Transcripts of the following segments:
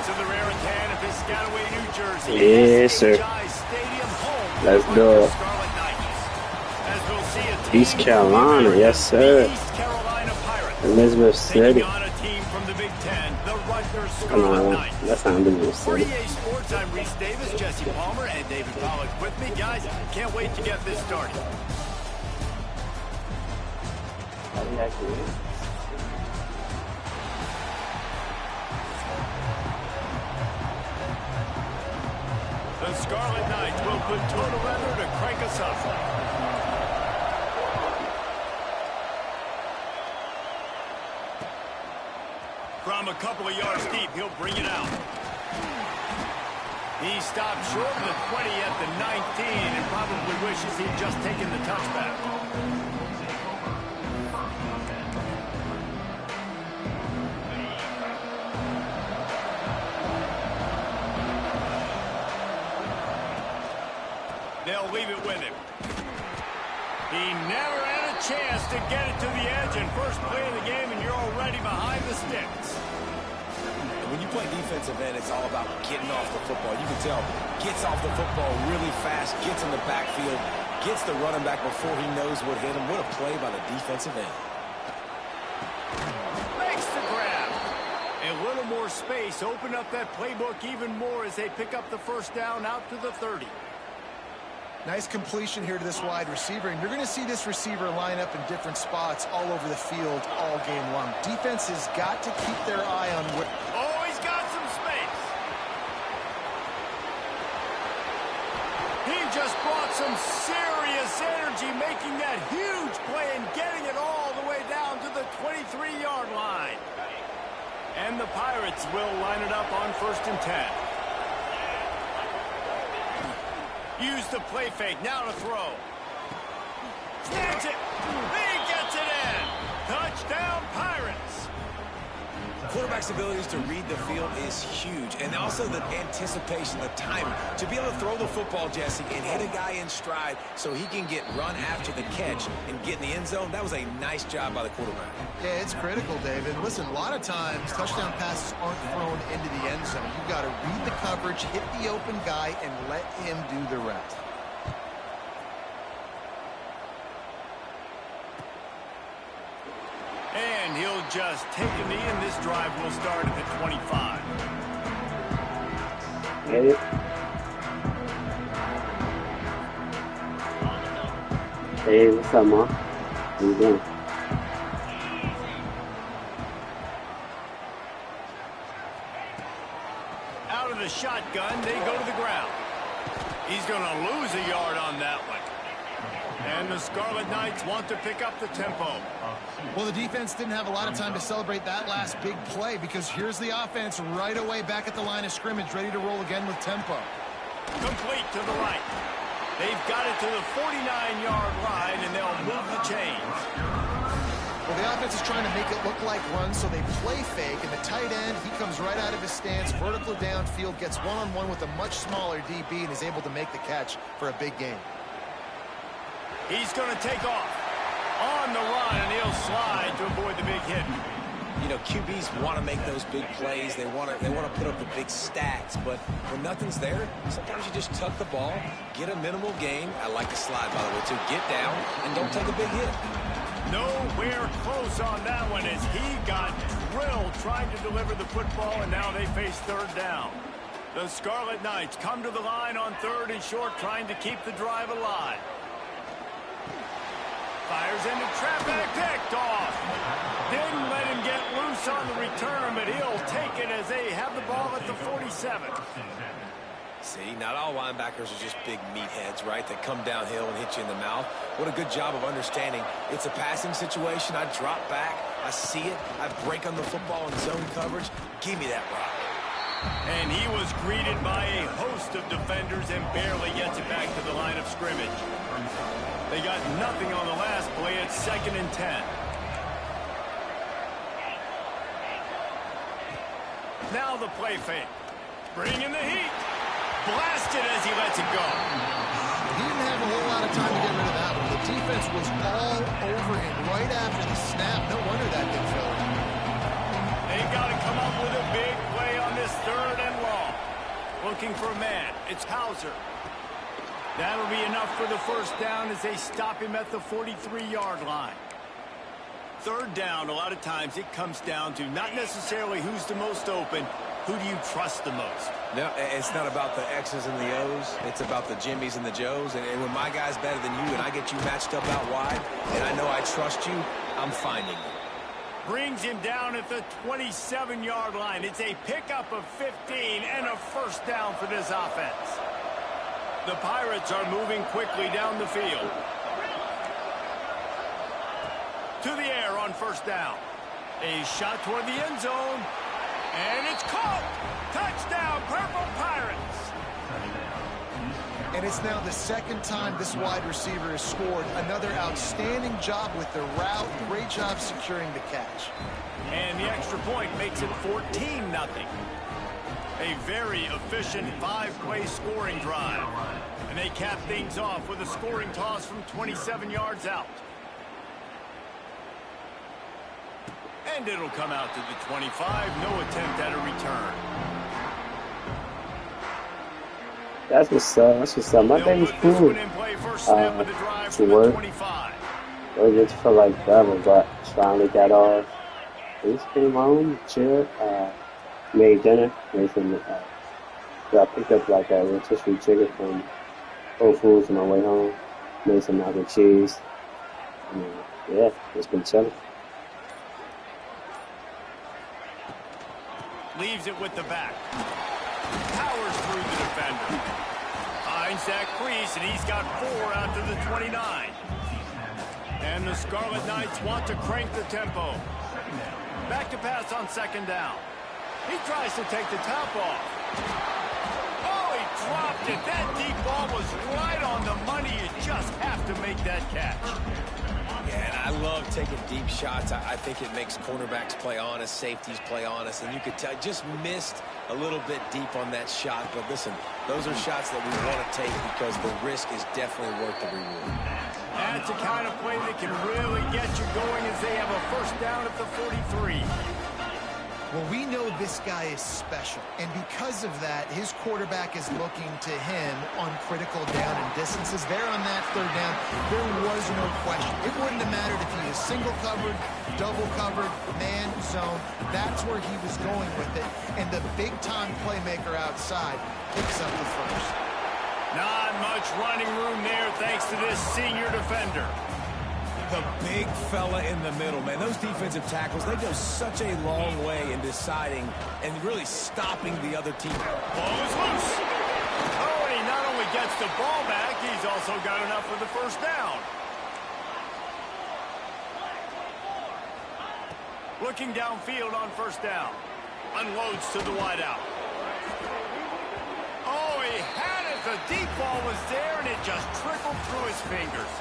to the rare can of Piscataway, New Jersey. Yes, sir. Let's do it. East Carolina, yes, sir. Elizabeth City. Come on, that's not Elizabeth City. 48 Sports, I'm Reese Davis, Jesse Palmer, and David Pollack with me. Guys, can't wait to get this started. The Scarlet Knights will put total leather to crank us up. From a couple of yards deep, he'll bring it out. He stopped short of the 20 at the 19 and probably wishes he'd just taken the touchback. They'll leave it with him. He never had a chance to get it to the edge, and first play of the game, and you're already behind the sticks. When you play defensive end, it's all about getting off the football. You can tell, gets off the football really fast, gets in the backfield, gets the running back before he knows what hit him. What a play by the defensive end. Makes the grab. A little more space, open up that playbook even more as they pick up the first down out to the 30. Nice completion here to this wide receiver, and you're going to see this receiver line up in different spots all over the field all game long. Defense has got to keep their eye on where... Oh, he's got some space. He just brought some serious energy, making that huge play and getting it all the way down to the 23-yard line. And the Pirates will line it up on 1st and 10. Use the play fake, now to throw. Snatch it! He gets it in! Touchdown, Pirates! Quarterback's abilities to read the field is huge, and also the anticipation, the timing. To be able to throw the football, Jesse, and hit a guy in stride so he can get run after the catch and get in the end zone, that was a nice job by the quarterback. Yeah, it's critical, David. Listen, a lot of times, touchdown passes aren't thrown into the end zone. You've got to read the coverage, hit the open guy, and let him do the rest. And he'll just take a knee, and this drive will start at the 25. Hey. Hey, what's up, Ma? How you doing? Out of the shotgun, they go to the ground. He's going to lose a yard on that one. And the Scarlet Knights want to pick up the tempo. Well, the defense didn't have a lot of time to celebrate that last big play because here's the offense right away back at the line of scrimmage, ready to roll again with tempo. Complete to the right. They've got it to the 49-yard line, and they'll move the chains. Well, the offense is trying to make it look like runs, so they play fake, and the tight end, he comes right out of his stance, vertical downfield, gets one-on-one with a much smaller DB, and is able to make the catch for a big gain. He's going to take off on the run, and he'll slide to avoid the big hit. You know, QBs want to make those big plays. They want to put up the big stats. But when nothing's there, sometimes you just tuck the ball, get a minimal gain. I like the slide, by the way, too. Get down and don't take a big hit. Nowhere close on that one as he got drilled trying to deliver the football, and now they face 3rd down. The Scarlet Knights come to the line on 3rd and short, trying to keep the drive alive. Fires into traffic, picked off. Didn't let him get loose on the return, but he'll take it as they have the ball at the 47. See, not all linebackers are just big meatheads, right, that come downhill and hit you in the mouth. What a good job of understanding. It's a passing situation. I drop back. I see it. I break on the football in zone coverage. Give me that rock. And he was greeted by a host of defenders and barely gets it back to the line of scrimmage. They got nothing on the last play. It's 2nd and 10. Now the play fake. Bring in the heat. Blasted as he lets it go. He didn't have a whole lot of time to get rid of that one. The defense was all over him right after the snap. No wonder that didn't fill him. They've got to come up with a big play on this 3rd looking for a man. It's Hauser. That'll be enough for the first down as they stop him at the 43-yard line. Third down, a lot of times it comes down to not necessarily who's the most open, who do you trust the most? No, it's not about the X's and the O's. It's about the Jimmys and the Joes. And when my guy's better than you and I get you matched up out wide and I know I trust you, I'm finding you. Brings him down at the 27-yard line. It's a pickup of 15 and a first down for this offense. The Pirates are moving quickly down the field. To the air on first down. A shot toward the end zone. And it's caught. Touchdown, Purple Pirates. And it's now the second time this wide receiver has scored. Another outstanding job with the route. Great job securing the catch. And the extra point makes it 14-0. A very efficient 5-play scoring drive. And they cap things off with a scoring toss from 27 yards out. And it'll come out to the 25. No attempt at a return. That's what's up. That's what's up. My day was cool. To work. I just felt like double, but finally got off. I just came home, chilled, made dinner, made some. I picked up like a rotisserie chicken from Whole Foods on my way home. Made some mac and cheese. Yeah, just been chilling. Leaves it with the back. Powers through the defender. Finds that crease, and he's got 4 out to the 29. And the Scarlet Knights want to crank the tempo. Back to pass on second down. He tries to take the top off. Oh, he dropped it. That deep ball was right on the money. You just have to make that catch. Yeah, and I love taking deep shots. I think it makes cornerbacks play honest, safeties play honest, and you could tell just missed a little bit deep on that shot. But listen, those are shots that we want to take because the risk is definitely worth the reward. That's the kind of play that can really get you going as they have a first down at the 43. Well, we know this guy is special, and because of that, his quarterback is looking to him on critical down and distances. There on that third down, there was no question. It wouldn't have mattered if he was single covered, double covered, man, zone. That's where he was going with it, and the big-time playmaker outside picks up the first. Not much running room there thanks to this senior defender. The big fella in the middle, man. Those defensive tackles, they go such a long way in deciding and really stopping the other team. Ball is loose. Oh, and he not only gets the ball back, he's also got enough for the first down. Looking downfield on first down. Unloads to the wideout. Oh, he had it. The deep ball was there, and it just trickled through his fingers.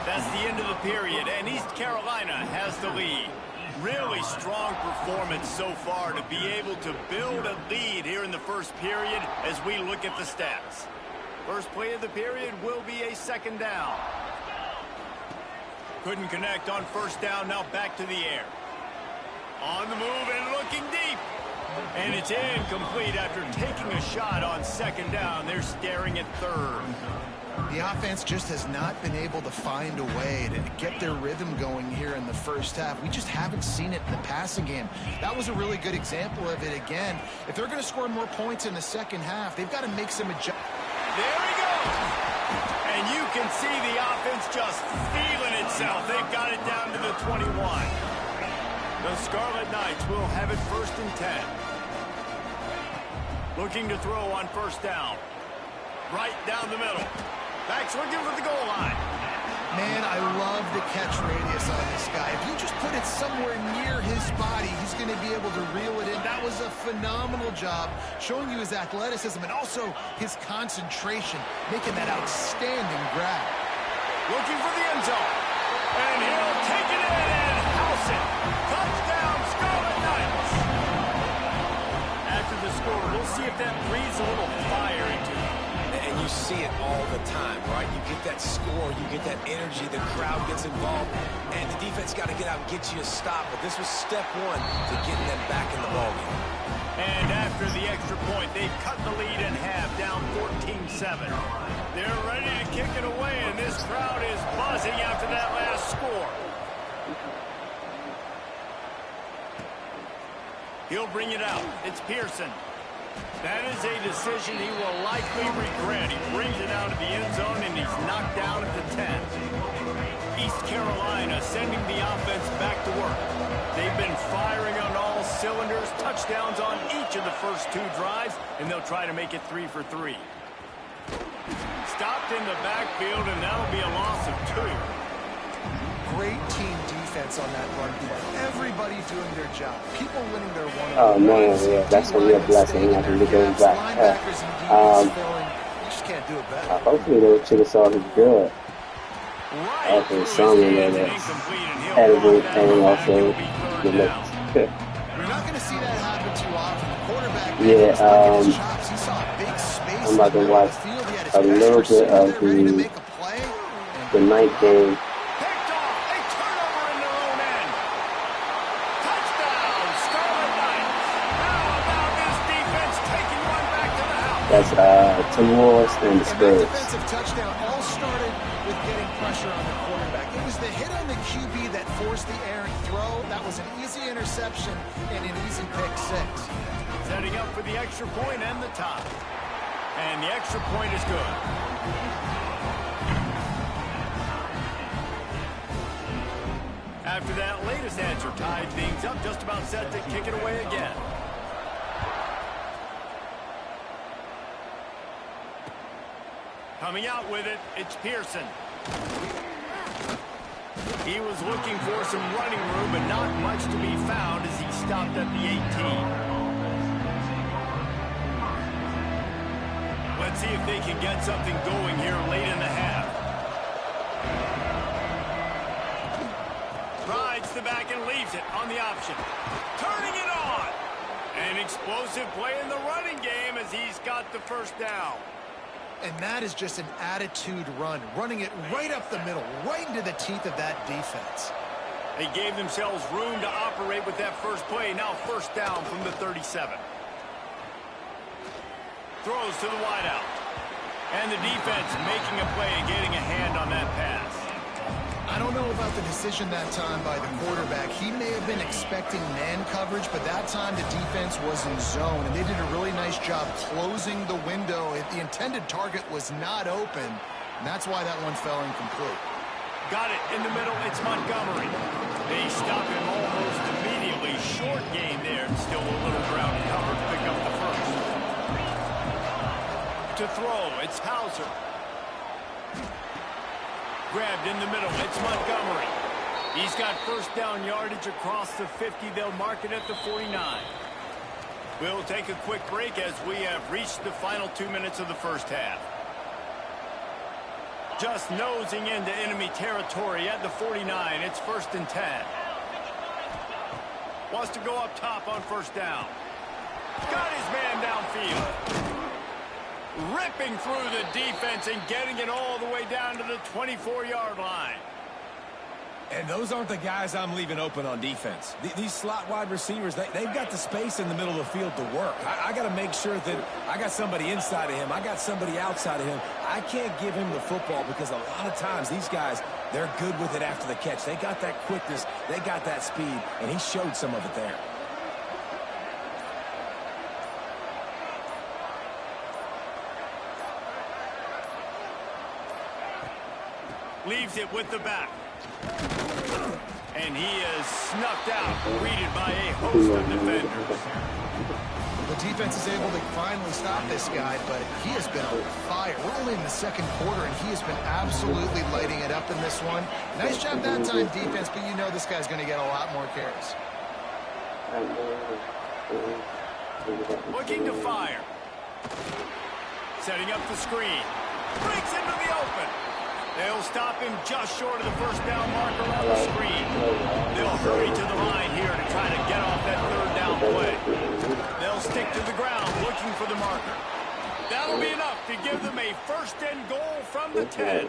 That's the end of the period, and East Carolina has the lead. Really strong performance so far to be able to build a lead here in the first period as we look at the stats. First play of the period will be a second down. Couldn't connect on first down, now back to the air. On the move and looking deep. And it's incomplete after taking a shot on second down. They're staring at third. The offense just has not been able to find a way to get their rhythm going here in the first half. We just haven't seen it in the passing game. That was a really good example of it again. If they're going to score more points in the second half, they've got to make some adjustments. There he goes. And you can see the offense just feeling itself. They've got it down to the 21. The Scarlet Knights will have it first and 10. Looking to throw on first down. Right down the middle. Backs looking for the goal line. Man, I love the catch radius on this guy. If you just put it somewhere near his body, he's going to be able to reel it in. That was a phenomenal job, showing you his athleticism and also his concentration, making that outstanding grab. Looking for the end zone. And he'll take it in and house it. Touchdown, Scarlet Knights. After the score, we'll see if that breathes a little fire into it. And you see it all the time, right? You get that score, you get that energy, the crowd gets involved, and the defense got to get out and get you a stop. But this was step one to getting them back in the ballgame. And after the extra point, they've cut the lead in half, down 14-7. They're ready to kick it away, and this crowd is buzzing after that last score. He'll bring it out. It's Pearson. That is a decision he will likely regret. He brings it out of the end zone, and he's knocked down at the 10. East Carolina sending the offense back to work. They've been firing on all cylinders, touchdowns on each of the first 2 drives, and they'll try to make it 3 for 3. Stopped in the backfield, and that'll be a loss of 2. Great team defense on that run play. Everybody doing their job. People winning their one. Oh man, yeah, that's a real blessing. I think it goes back. You just can't do it better. Hopefully the Chickasaw is good. Okay, some in there that had a great thing also. You're not going to see that happen too often. The quarterback, I'm about to watch a little bit of the night game. That's Tim Walls and the Spurs. That defensive touchdown all started with getting pressure on the quarterback. It was the hit on the QB that forced the errant throw. That was an easy interception and an easy pick 6. Setting up for the extra point and the tie. And the extra point is good. After that latest answer tied things up, just about set to kick it away again. Coming out with it, it's Pearson. He was looking for some running room, but not much to be found as he stopped at the 18. Let's see if they can get something going here late in the half. Rides the back and leaves it on the option. Turning it on. An explosive play in the running game as he's got the first down. And that is just an attitude run, running it right up the middle, right into the teeth of that defense. They gave themselves room to operate with that first play. Now first down from the 37. Throws to the wideout. And the defense making a play and getting a hand on that pass. I don't know about the decision that time by the quarterback. He may have been expecting man coverage, but that time the defense was in zone, and they did a really nice job closing the window. The intended target was not open, and that's why that one fell incomplete. Got it in the middle. It's Montgomery. They stop him almost immediately. Short gain there, and still a little ground cover to pick up the first. To throw, it's Hauser. Grabbed in the middle, it's Montgomery. He's got first down yardage across the 50. They'll mark it at the 49. We'll take a quick break as we have reached the final 2 minutes of the first half. Just nosing into enemy territory at the 49. It's 1st and 10. Wants to go up top on first down. Got his man downfield. Ripping through the defense and getting it all the way down to the 24-yard line. And those aren't the guys I'm leaving open on defense. These slot wide receivers, they've got the space in the middle of the field to work. I got to make sure that I got somebody inside of him. I got somebody outside of him. I can't give him the football because a lot of times these guys, they're good with it after the catch. They got that quickness. They got that speed, and he showed some of it there. Leaves it with the back. And he is snuffed out, greeted by a host of defenders. The defense is able to finally stop this guy, but he has been on fire. We're only in the second quarter, and he has been absolutely lighting it up in this one. Nice job that time, defense, but you know this guy's going to get a lot more carries. Looking to fire. Setting up the screen. Breaks into the open. They'll stop him just short of the first down marker on the screen. They'll hurry to the line here to try to get off that third down play. They'll stick to the ground looking for the marker. That'll be enough to give them a 1st and goal from the 10.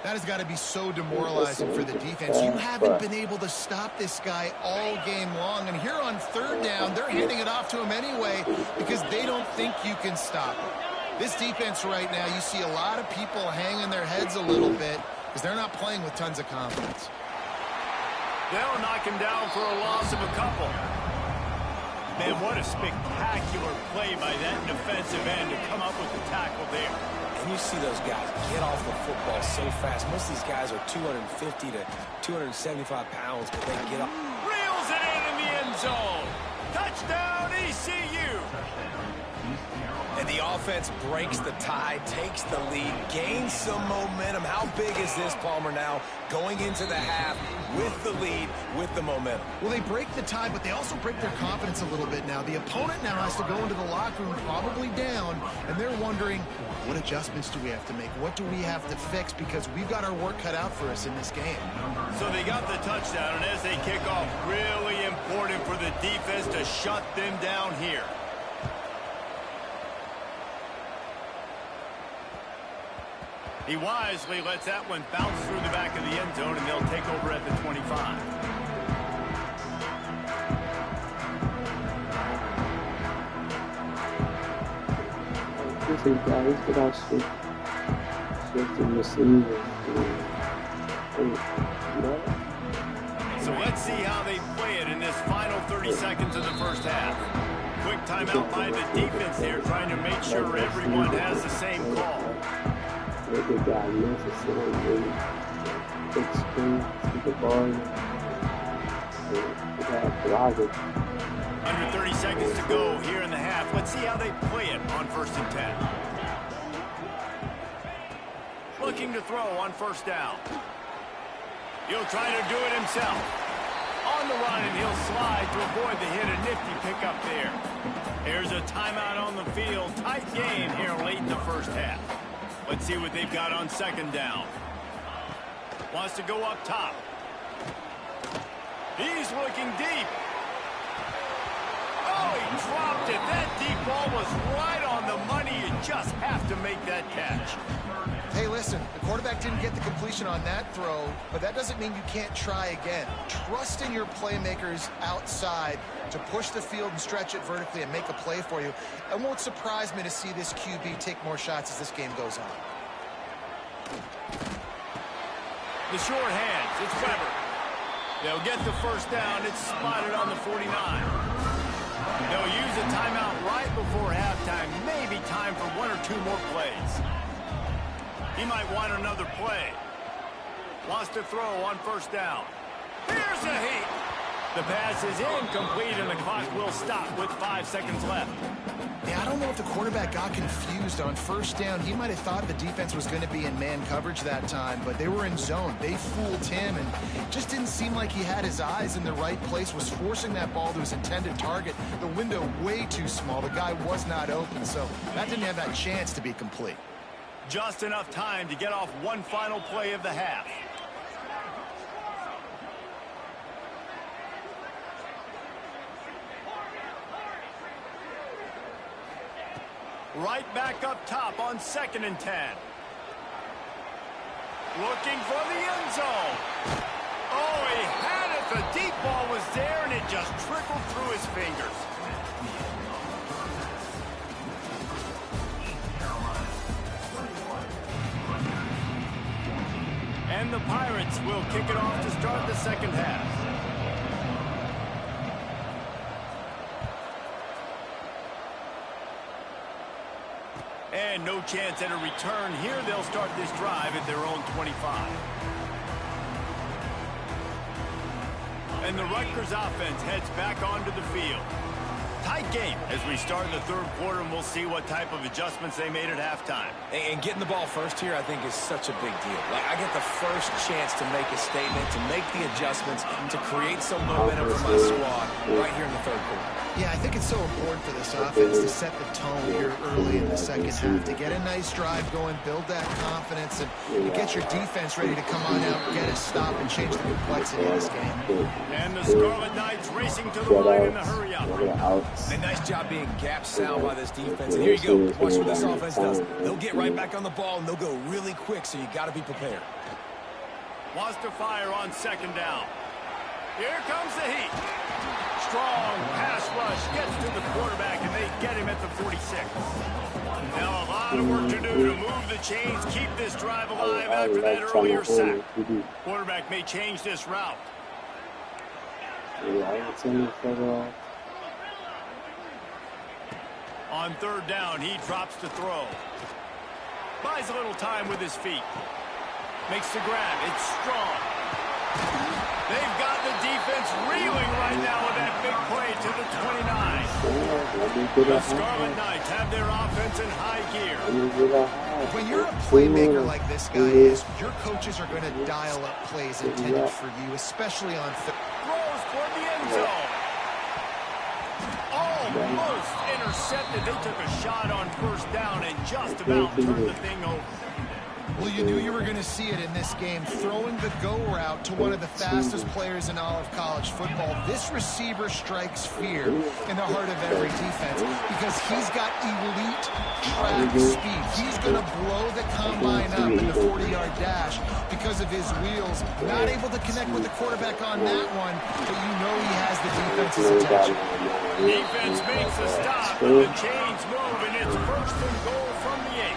That has got to be so demoralizing for the defense. You haven't been able to stop this guy all game long. And here on third down, they're handing it off to him anyway because they don't think you can stop him. This defense right now, you see a lot of people hanging their heads a little bit because they're not playing with tons of confidence. They'll knock him down for a loss of a couple. Man, what a spectacular play by that defensive end to come up with the tackle there. And you see those guys get off the football so fast. Most of these guys are 250 to 275 pounds, but they get up. Reels it in the end zone. Touchdown, ECU. And the offense breaks the tie, takes the lead, gains some momentum. How big is this, Palmer, now going into the half with the lead, with the momentum? Well, they break the tie, but they also break their confidence a little bit now. The opponent now has to go into the locker room probably down, and they're wondering, what adjustments do we have to make? What do we have to fix? Because we've got our work cut out for us in this game. So they got the touchdown, and as they kick off, really important for the defense to shut them down here. He wisely lets that one bounce through the back of the end zone, and they'll take over at the 25. Guys, without shifting receiver. So let's see how they play it in this final 30 seconds of the first half. Quick timeout by the defense here, trying to make sure everyone has the same call. The guy necessarily big screen, keep the ball. Under 30 seconds to go here in the half. Let's see how they play it on 1st and 10. Looking to throw on 1st down. He'll try to do it himself. On the run, and he'll slide to avoid the hit. A nifty pickup there. Here's a timeout on the field. Tight game here late in the first half. Let's see what they've got on 2nd down. Wants to go up top. He's looking deep. Oh, he dropped it. That deep ball was right on the money. You just have to make that catch. Hey, listen, the quarterback didn't get the completion on that throw, but that doesn't mean you can't try again. Trust in your playmakers outside to push the field and stretch it vertically and make a play for you. It won't surprise me to see this QB take more shots as this game goes on. The short hands, it's Weber. They'll get the 1st down. It's spotted on the 49. They'll use a timeout right before halftime. Maybe time for 1 or 2 more plays. He might want another play. Wants to throw on 1st down. Here's a heat. The pass is incomplete, and the clock will stop with 5 seconds left. Yeah, I don't know if the quarterback got confused on 1st down. He might have thought the defense was going to be in man coverage that time, but they were in zone. They fooled him, and just didn't seem like he had his eyes in the right place, was forcing that ball to his intended target. The window way too small. The guy was not open, so that didn't have that chance to be complete. Just enough time to get off one final play of the half. Right back up top on 2nd and 10. Looking for the end zone. Oh, he had it. The deep ball was there, and it just trickled through his fingers. And the Pirates will kick it off to start the 2nd half. And no chance at a return here. They'll start this drive at their own 25. And the Rutgers offense heads back onto the field. Tight game as we start the 3rd quarter, and we'll see what type of adjustments they made at halftime. And getting the ball first here, I think, is such a big deal. Like, I get the first chance to make a statement, to make the adjustments, to create some momentum for my squad right here in the 3rd quarter. Yeah, I think it's so important for this offense to set the tone here early in the second half, to get a nice drive going, build that confidence, and get your defense ready to come on out, get a stop, and change the complexity of this game. And the Scarlet Knights racing to the line in the hurry-up. A nice job being gap sound by this defense. And here you go. Watch what this offense does. They'll get right back on the ball, and they'll go really quick, so you got to be prepared. Wants to fire on second down. Here comes the heat. Strong pass rush gets to the quarterback, and they get him at the 46. Now a lot of work to do to move the chains, keep this drive alive after that earlier sack. Quarterback may change this route. On third down, he drops to throw. Buys a little time with his feet. Makes the grab. It's strong. They've got the defense reeling right now with that big play to the 29. The Scarlet Knights have their offense in high gear. When you're a playmaker like this guy is, your coaches are going to dial up plays intended for you, especially on throws toward the end zone. Almost intercepted. They took a shot on first down and just about turned the thing over. Well, you knew you were going to see it in this game, throwing the go route to one of the fastest players in all of college football. This receiver strikes fear in the heart of every defense because he's got elite track speed. He's going to blow the combine up in the 40-yard dash because of his wheels. Not able to connect with the quarterback on that one, but you know he has the defense's attention. Defense makes a stop, but the chains move, and it's first and goal from the 8.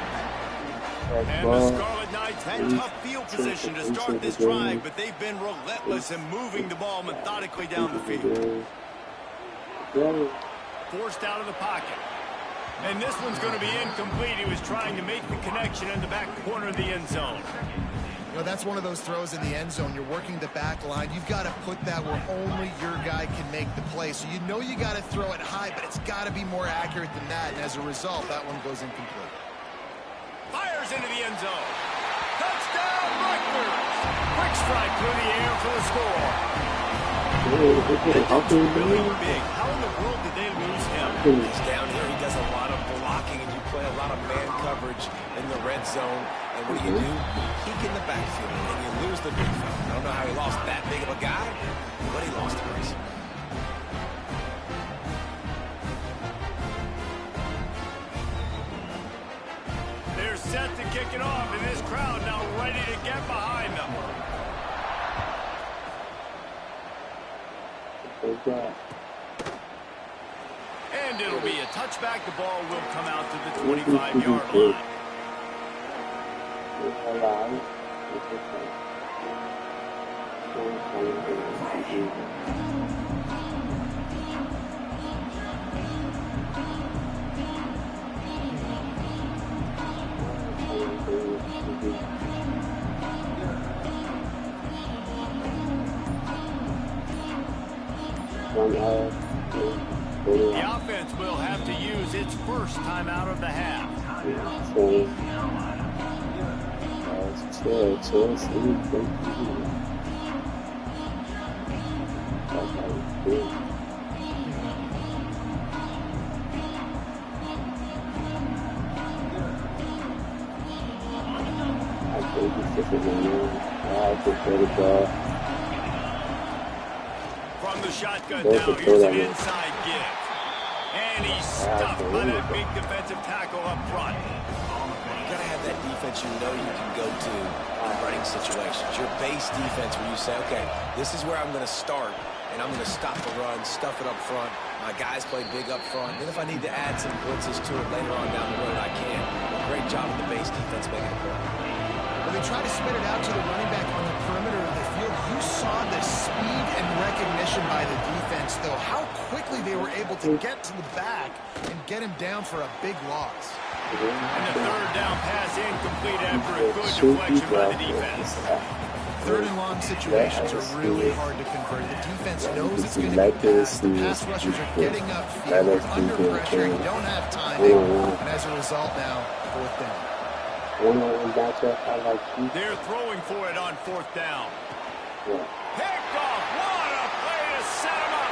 And the Scarlet Knights had tough field position to start this drive, but they've been relentless in moving the ball methodically down the field. Forced out of the pocket. And this one's going to be incomplete. He was trying to make the connection in the back corner of the end zone. You know, that's one of those throws in the end zone. You're working the back line. You've got to put that where only your guy can make the play. So you know you got to throw it high, but it's got to be more accurate than that. And as a result, that one goes incomplete. Fires into the end zone. Touchdown, Rutgers! Quick strike through the air for the score. That's really big. How in the world did they lose him? He's down here. He does a lot of blocking, and you play a lot of man coverage in the red zone. And what do? Peek in the backfield, and you lose the big fella. I don't know how he lost that big of a guy, but he lost a race. Set to kick it off, and this crowd now ready to get behind them. And it'll be a touchback. The ball will come out to the 25-yard line. The offense will have to use its first time out of the half. From the shotgun now, here's an inside give. And he's stuffed by that big defensive tackle up front. You got to have that defense you know you can go to in running situations. Your base defense where you say, okay, this is where I'm going to start, and I'm going to stop the run, stuff it up front. My guys play big up front. Then if I need to add some blitzes to it later on down the road, I can. Great job of the base defense making a play. When they try to spit it out to the running back on the perimeter of the field, you saw the speed and recognition by the defense, though. How quickly they were able to get to the back and get him down for a big loss. And the third down pass incomplete after a good deflection by the defense. Third and long situations are really hard to convert. The defense knows it's going to be passed. The pass rushers are getting upfield, under pressure, you don't have timing, and as a result now, fourth down. They're throwing for it on fourth down. Picked off. What a play to set him up.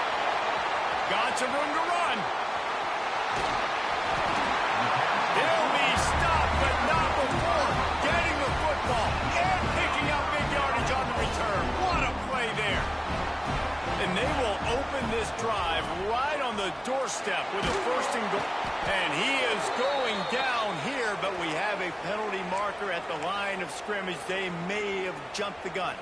Got some room to run. He'll be stopped, but not before getting the football and picking up big yardage on the return. What a play there. And they will open this drive right on the doorstep with a 1st and goal. And he is going down here, but we have a penalty marker at the line of scrimmage. They may have jumped the gun.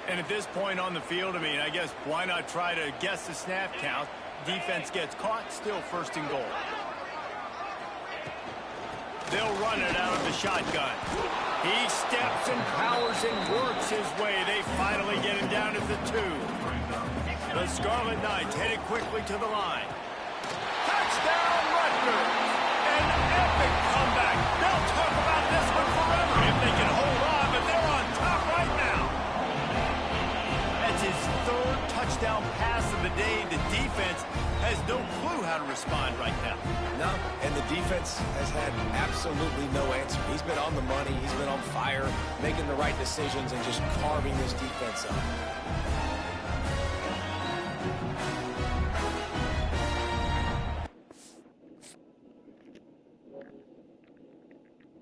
And at this point on the field, I mean, I guess why not try to guess the snap count? Defense gets caught, still 1st and goal. They'll run it out of the shotgun. He steps and powers and works his way. They finally get him down at the 2. The Scarlet Knights headed quickly to the line. Touchdown, Rutgers! An epic comeback. They'll talk about this one forever if they can hold on, but they're on top right now. That's his 3rd touchdown pass of the day. The defense has no clue how to respond right now. No, and the defense has had absolutely no answer. He's been on the money. He's been on fire, making the right decisions and just carving this defense up.